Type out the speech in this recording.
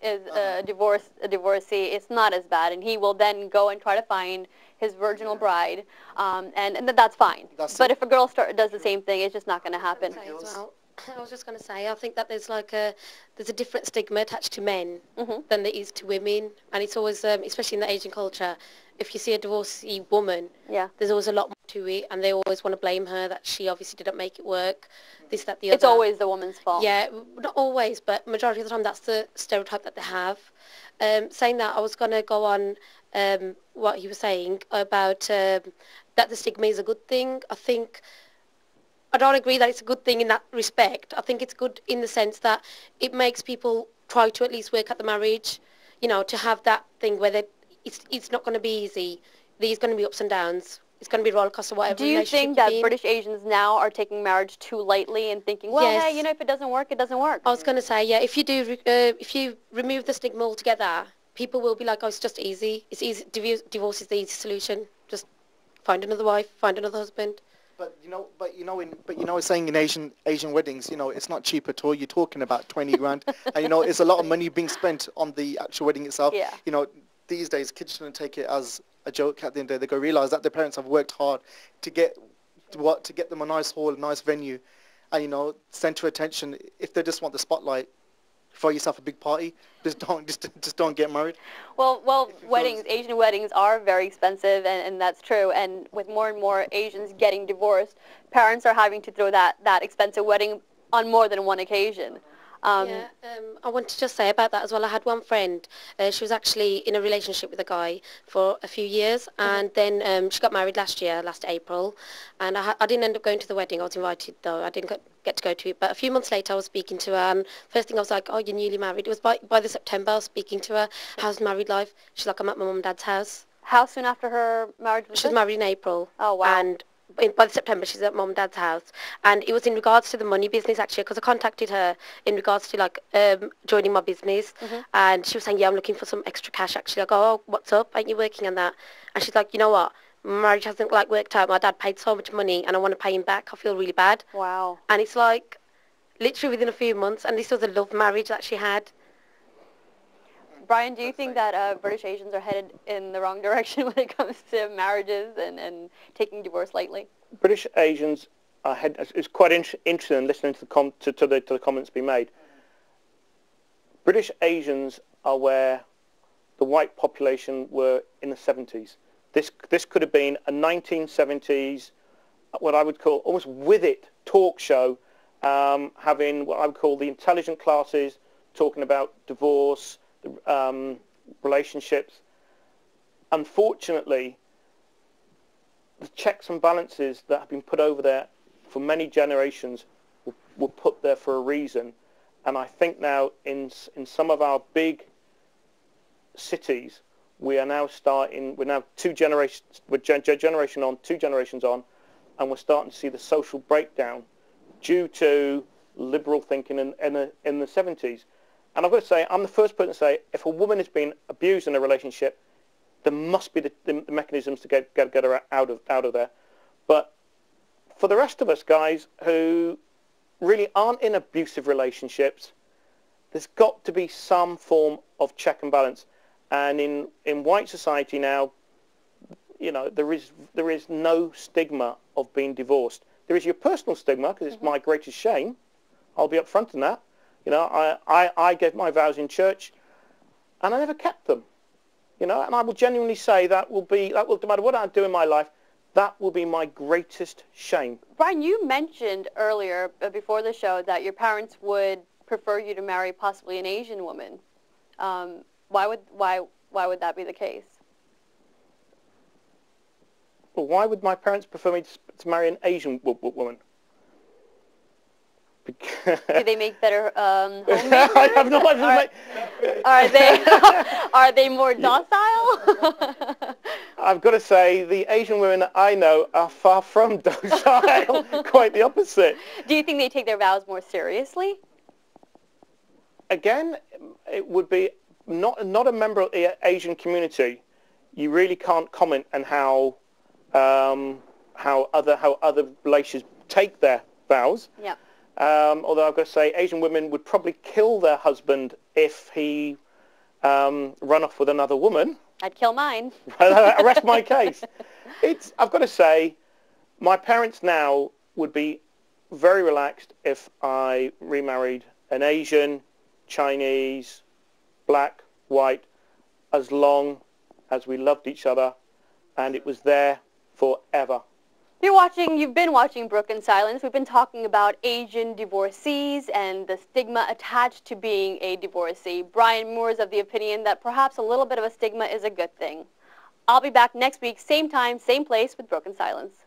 is a divorcee, it's not as bad, and he will then go and try to find his virginal bride, and that's fine. But if a girl does the same thing, it's just not going to happen. I was just going to say, I think that there's a different stigma attached to men than there is to women, and it's always, especially in the Asian culture, if you see a divorcee woman, there's always a lot more to it, and they always want to blame her that she obviously didn't make it work, this, that, the other. It's always the woman's fault. Yeah, not always, but majority of the time that's the stereotype that they have. Saying that, I was going to go on what he was saying about that the stigma is a good thing. I don't agree that it's a good thing in that respect. I think it's good in the sense that it makes people try to at least work at the marriage, to have that thing where it's not going to be easy. There's going to be ups and downs. It's going to be roller coaster, whatever. Do you think that British Asians now are taking marriage too lightly and thinking, well, yes. hey, if it doesn't work, it doesn't work? I was going to say, yeah, if you remove the stigma altogether, people will be like, oh, it's just easy. It's easy. Divorce is the easy solution. Just find another wife, find another husband. Saying in Asian weddings, it's not cheap at all. You're talking about 20 grand, and it's a lot of money being spent on the actual wedding itself. Yeah. These days, kids shouldn't take it as a joke. At the end of the day, they go realise that their parents have worked hard to get them a nice hall, a nice venue, and center attention. If they just want the spotlight, throw yourself a big party. Just don't get married. Well, Asian weddings are very expensive, and that's true. And with more and more Asians getting divorced, parents are having to throw that expensive wedding on more than one occasion. I want to just say about that as well. I had one friend. She was actually in a relationship with a guy for a few years, and then she got married last April. And I didn't end up going to the wedding. I was invited though. I didn't get to go to it. But a few months later, I was speaking to her, and first thing I was like, "Oh, you're newly married." It was by the September. I was speaking to her. How's married life? She's like, "I'm at my mum and dad's house." How soon after her marriage was She was married in April. Oh wow. And by September, she's at mum and dad's house, and it was in regards to the money business actually, because I contacted her in regards to joining my business, and she was saying, yeah, I'm looking for some extra cash actually. I go, oh, what's up? Ain't you working on that? And she's like, you know what? My marriage hasn't worked out. My dad paid so much money, and I want to pay him back. I feel really bad. Wow. And it's like literally within a few months, and this was a love marriage that she had. Brian, do you think that British Asians are headed in the wrong direction when it comes to marriages and taking divorce lightly? British Asians are it's quite interesting listening to the comments being made. British Asians are where the white population were in the 70s. This could have been a 1970s, what I would call almost with it talk show, having what I would call the intelligent classes talking about divorce, relationships. Unfortunately, the checks and balances that have been put over there for many generations were put there for a reason, and I think now in some of our big cities we're now two generations on, and we're starting to see the social breakdown due to liberal thinking in the 70s. And I've got to say, I'm the first person to say, if a woman has been abused in a relationship, there must be the mechanisms to get her out of there. But for the rest of us guys who really aren't in abusive relationships, there's got to be some form of check and balance. And in white society now, there is no stigma of being divorced. There is your personal stigma, because it's my greatest shame. I'll be upfront in that. I gave my vows in church, and I never kept them. And I will genuinely say that will no matter what I do in my life, that will be my greatest shame. Brian, you mentioned earlier before the show that your parents would prefer you to marry possibly an Asian woman. Why would that be the case? Well, why would my parents prefer me to marry an Asian woman? Do they make better homemade? I have no idea. Are they more docile? I've got to say, the Asian women that I know are far from docile. Quite the opposite. Do you think they take their vows more seriously? Again, it would be not a member of the Asian community. You really can't comment on how other relations take their vows. Yeah. Although I've got to say, Asian women would probably kill their husband if he run off with another woman, I'd kill mine. I rest my case. I've got to say, my parents now would be very relaxed if I remarried an Asian, Chinese, black, white, as long as we loved each other and it was there forever. You've been watching Broken Silence. We've been talking about Asian divorcees and the stigma attached to being a divorcee. Brian Moore is of the opinion that perhaps a little bit of a stigma is a good thing. I'll be back next week, same time, same place with Broken Silence.